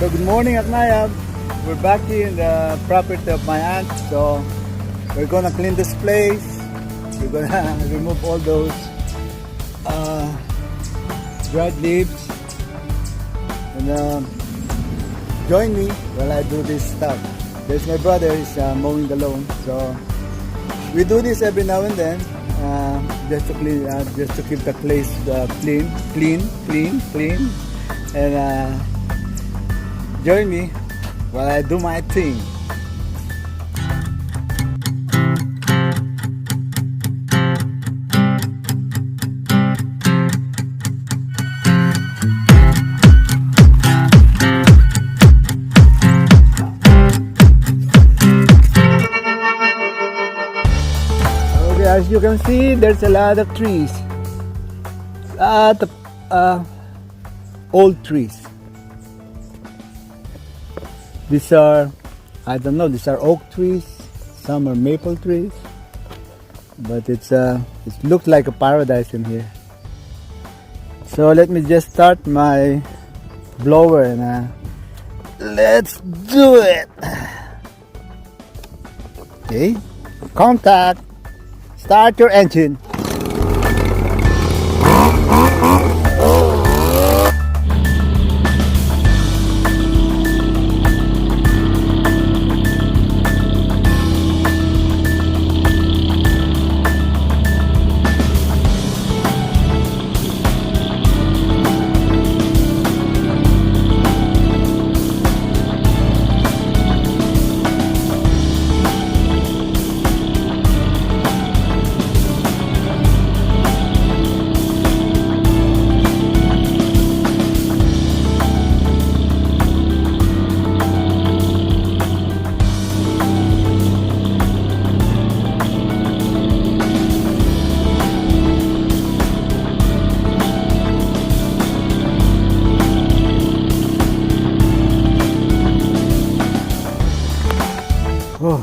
So good morning Aknayab. We're back here in the property of my aunt. So we're gonna clean this place. We're gonna remove all those dried leaves. And join me while I do this stuff. There's my brother, he's mowing the lawn. So we do this every now and then, just to clean, just to keep the place clean. And join me while I do my thing. Okay, as you can see, there's a lot of trees. Lot of old trees. These are, I don't know, these are oak trees, some are maple trees, but it looks like a paradise in here. So let me just start my blower and let's do it. Okay, contact, start your engine. Oh,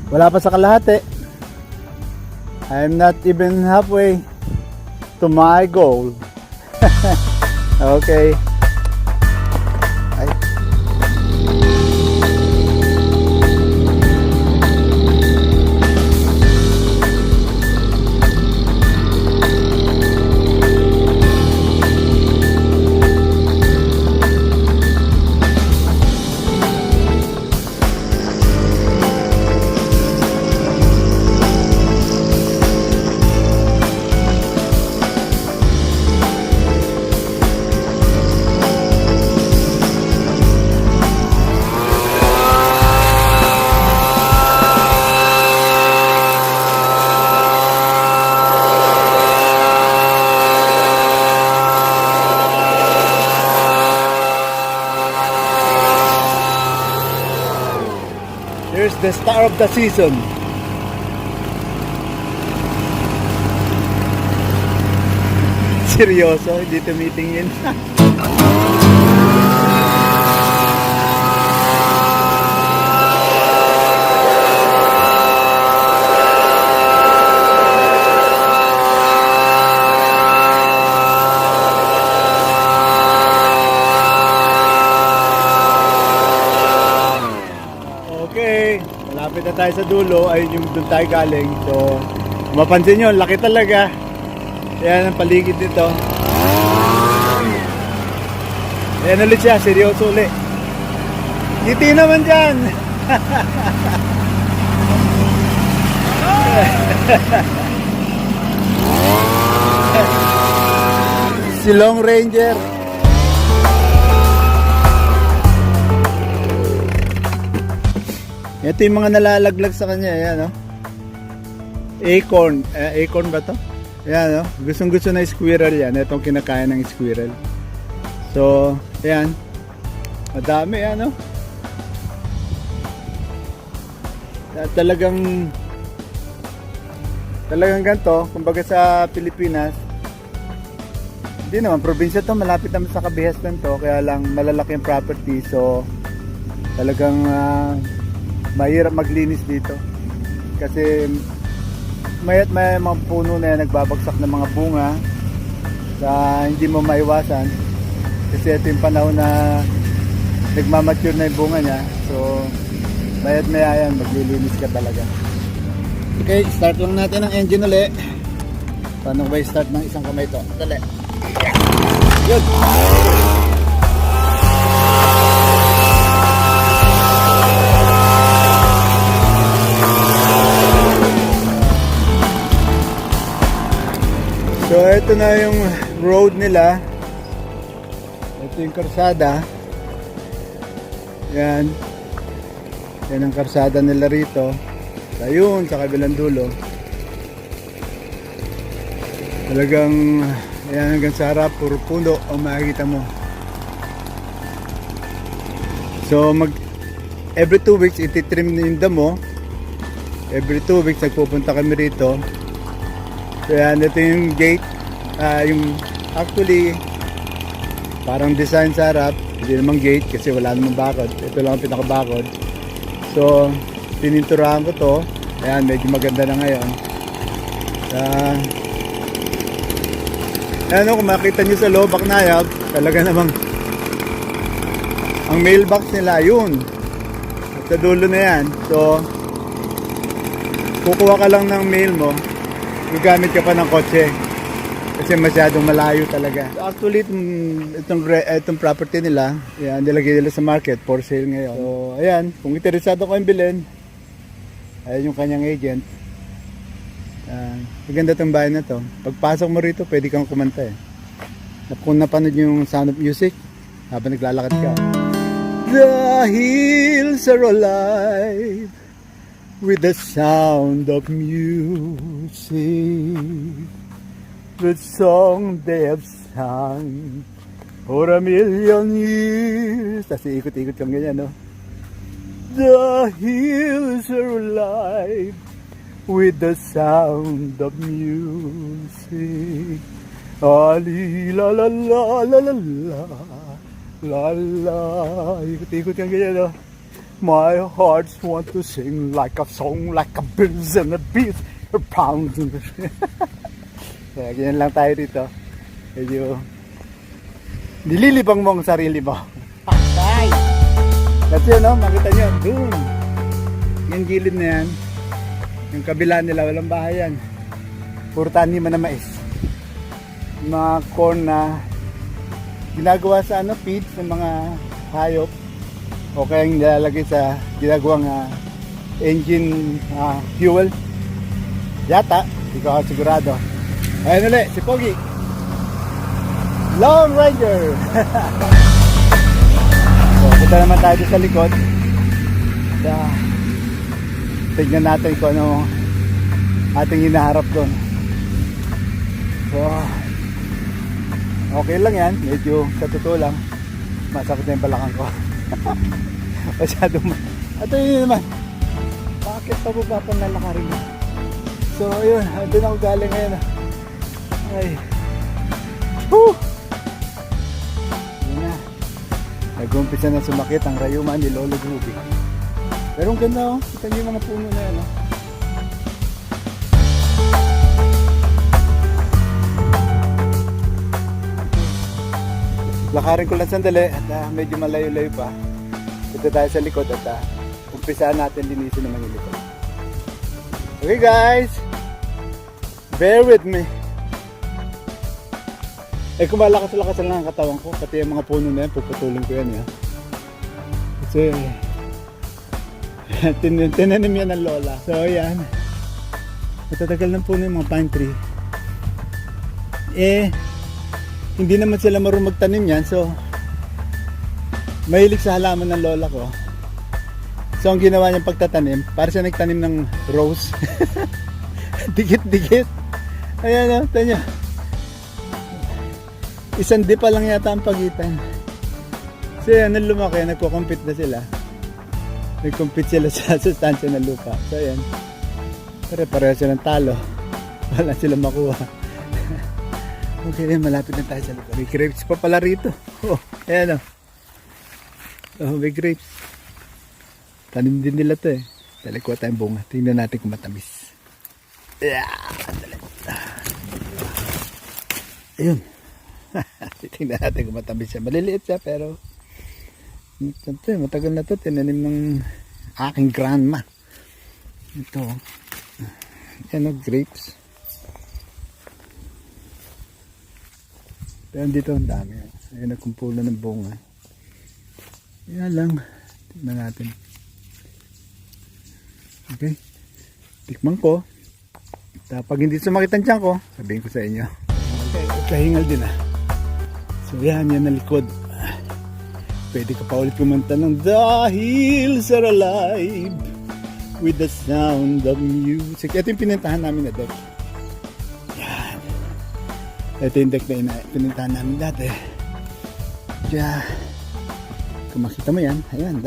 wala pa sa kalahati. I'm not even halfway to my goal. Okay. Ay. Here's the star of the season. Seryoso, hindi tumitingin. Okay, malapit na tayo sa dulo. Ayun yung doon tayo galing. So, mapansin nyo, laki talaga. Ayan ang paligid nito. Ayan ulit siya, seryoso ulit. Ngiti naman dyan. Si Long Ranger. Ito yung mga nalalaglag sa kanya, ayan, no? Acorn, acorn ba to? Ayan, no? Gustong gusto na squirrel yan. Itong kinakain ng squirrel. So, ayan. Madami, ayan, no? Talagang ganito, kumbaga sa Pilipinas, hindi naman, probinsya to, malapit naman sa kabihasnan to, kaya lang malalaki ang property, so talagang mahirap maglinis dito kasi may mga puno na yan nagbabagsak ng mga bunga sa hindi mo maiwasan kasi ito yung panahon na nagmamature na yung bunga niya. So, bayad maya yan, maglilinis ka talaga. Okay, start lang natin ang engine ulit. Paano ba i-start ng isang kamay ito? Dali. Yun! So, ito na yung road nila. Ito yung karsada. Yan. Yan ang karsada nila rito. Ayun, sa kabilang dulo. Talagang, ayan hanggang sa harap, puro puno ang makikita mo. So, every 2 weeks, ititrim yung damo. Every 2 weeks, nagpupunta kami rito. Kaya ito yung gate, actually parang design sa harap, hindi namang gate kasi wala namang bakod. Ito lang ang pinakabakod. So, tininturahan ko to. Ayan, medyo maganda na ngayon. Ayan, kung makita nyo sa loob, Baknayab, talaga namang ang mailbox nila, yun. At sa dulo na yan. So, kukuha ka lang ng mail mo, gagamit ka pa ng kotse kasi masyadong malayo talaga. Actually, itong property nila, yan, nilagay nila sa market for sale ngayon. So, ayan, kung interesado kayong bilhin, ayan yung kanyang agent. Maganda itong bahay na to. Pagpasok mo rito, pwede kang kumanta eh. Kung napanood yung Sound of Music, habang naglalakad ka. The hills are alive with the sound of music, the song they have sung for a million years. Tapos ikot-ikot kang ganyan, no? The hills are alive with the sound of music. Ali la la la la la la la la. Ikot-ikot kang ganyan, no? My hearts want to sing like a song, like a birds and a beat, a pound. Kaya ganyan lang tayo dito. Medyo nililibang mo ang sarili mo. Patay! Kasi yun, no? Makita nyo, dun. Yung gilid na yan. Yung kabila nila, walang bahay yan. Puro taniman na mais. Mga corn na ginagawa sa feed ng mga hayop. O kaya yung nilalagay sa ginagawang engine fuel. Yata, hindi ko sigurado. Ayun ulit, si Pogi. Lone Ranger. So, punta naman tayo sa likod. Tignan natin kung ano ating hinaharap doon. So, okay lang yan. Medyo sa totoo lang, masakit na yung balakang ko. Masyado ito yun naman, bakit pa ba pang lalakarin mo? So ayun, doon ako galing ngayon. Ay, whew, yun na, nag-umpisa na sumakit ang rayuman ni Lolo Groovy. Pero ang ganda, oh, kita niyo yung mga puno na yan, oh. Lakarin ko lang sandali at medyo malayo-layo pa. Ito tayo sa likod at umpisaan natin linisin naman yung likod. Okay guys, bear with me. Kung malakas-lakas lang ang katawan ko, pati yung mga puno na yan, puputulin ko yan. Kasi tinanim yan ng lola. So yan, matatagal ng puno yung mga pine tree. Hindi naman sila marunong magtanim yan, so mahilig sa halaman ng lola ko. So ang ginawa niyang pagtatanim, para siya nagtanim ng rose. Dikit-dikit. Ayan, ito niya. Isang di pa lang yata ang pagitan. So yan, nung lumaki, nagko-compete na sila. Nag-compete sila sa sustansya ng lupa. So yan, pare-pareho silang talo. Wala silang makuha. Okay, malapit na tayo sa lupa. May grapes pa pala rito. Oh, ayan o. Oh, may grapes. Tanim din nila to eh. Dali, kuha tayong bunga. Tingnan natin kung matamis. Yeah, dali. Ayun. Tingnan natin kung matamis siya. Maliliit siya pero Ito, matagal na to, tinanim ng aking grandma. Ito, yan o, grapes. Pero dito ang dami. Ayun, nagkumpulo ng bunga. Yan lang. Tignan natin. Okay. Tikman ko. Pag hindi sumakit ang tiyan ko, sabihin ko sa inyo. Okay, kahingal din ah. So yan na likod. Pwede ka pa ulit kumanta ng Dahil sa Alive with the sound of music. Ito yung pinintahan namin na deck. Yan. Ito yung deck na pinintahan namin dati. Kaya, kung makita mo yan, ayan,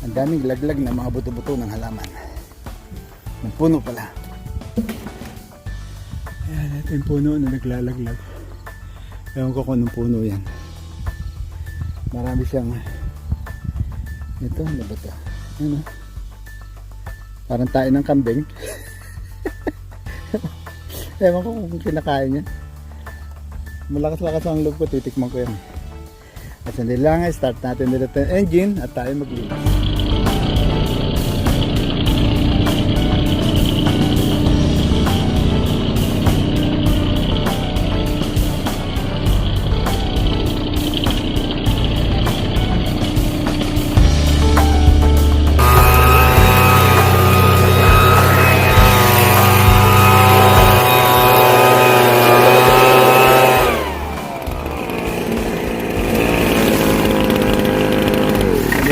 ang daming laglag na mga buto-buto ng halaman. Ng puno pala. Ayan, ito yung puno na naglalaglag. Ewan ko kung anong puno yan. Marami siyang ito, ano ba ito? Ano? Parang tayo ng kambing. Ewan ko kung kinakain yan. Malakas-lakas ang loob ko, titikman ko yan. At sandali lang, start natin nila yung engine at tayo maglinis.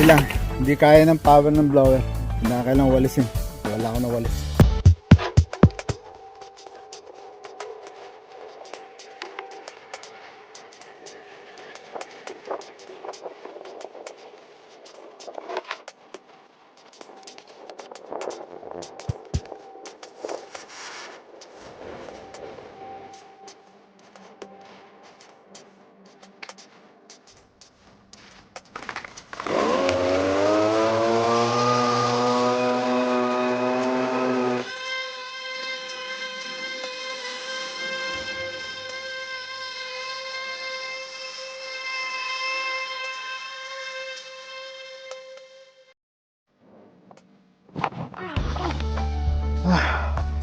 Lang, hindi kaya ng power ng blower. Kailangan walisin. Wala ako na walis.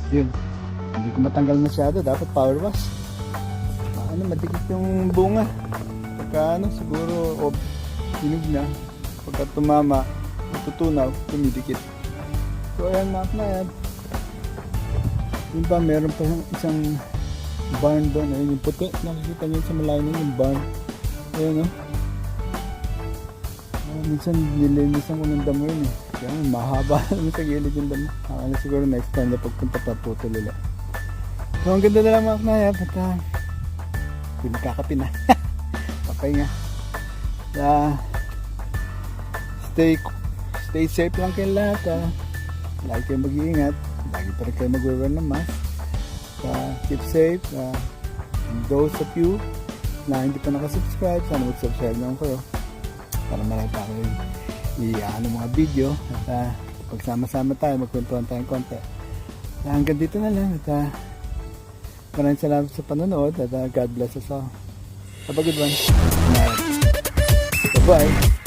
Yun, hindi ko matanggal masyado, dapat power wash. Madikit yung bunga pagka siguro hinog na, pagka tumama tutunaw, tumidikit. So ayan, map na yan. Yun ba, meron pa isang barn doon, ayun yung puti, nakikita nyo sa malayo na yung barn. Ayun minsan nilinisan ko ng damo yun kaya mahaba naman sa gilid yung damo. Siguro next time na pagpunta pa putol ulit. So ang ganda na lang mga knayap at pinagkakapi na. Papahinga. Stay safe lang kayo lahat. Lagi kayo mag-iingat. Lagi pa rin kayo mag-wear ng mask. Keep safe. And those of you na hindi pa nakasubscribe, sana mag-subscribe naman kayo para marami pa kayo mga video at pagsama-sama tayo, magkwentuhan tayong konti. Hanggang dito na lang at maraming salamat sa panonood at God bless us all. Have a good one. Bye-bye.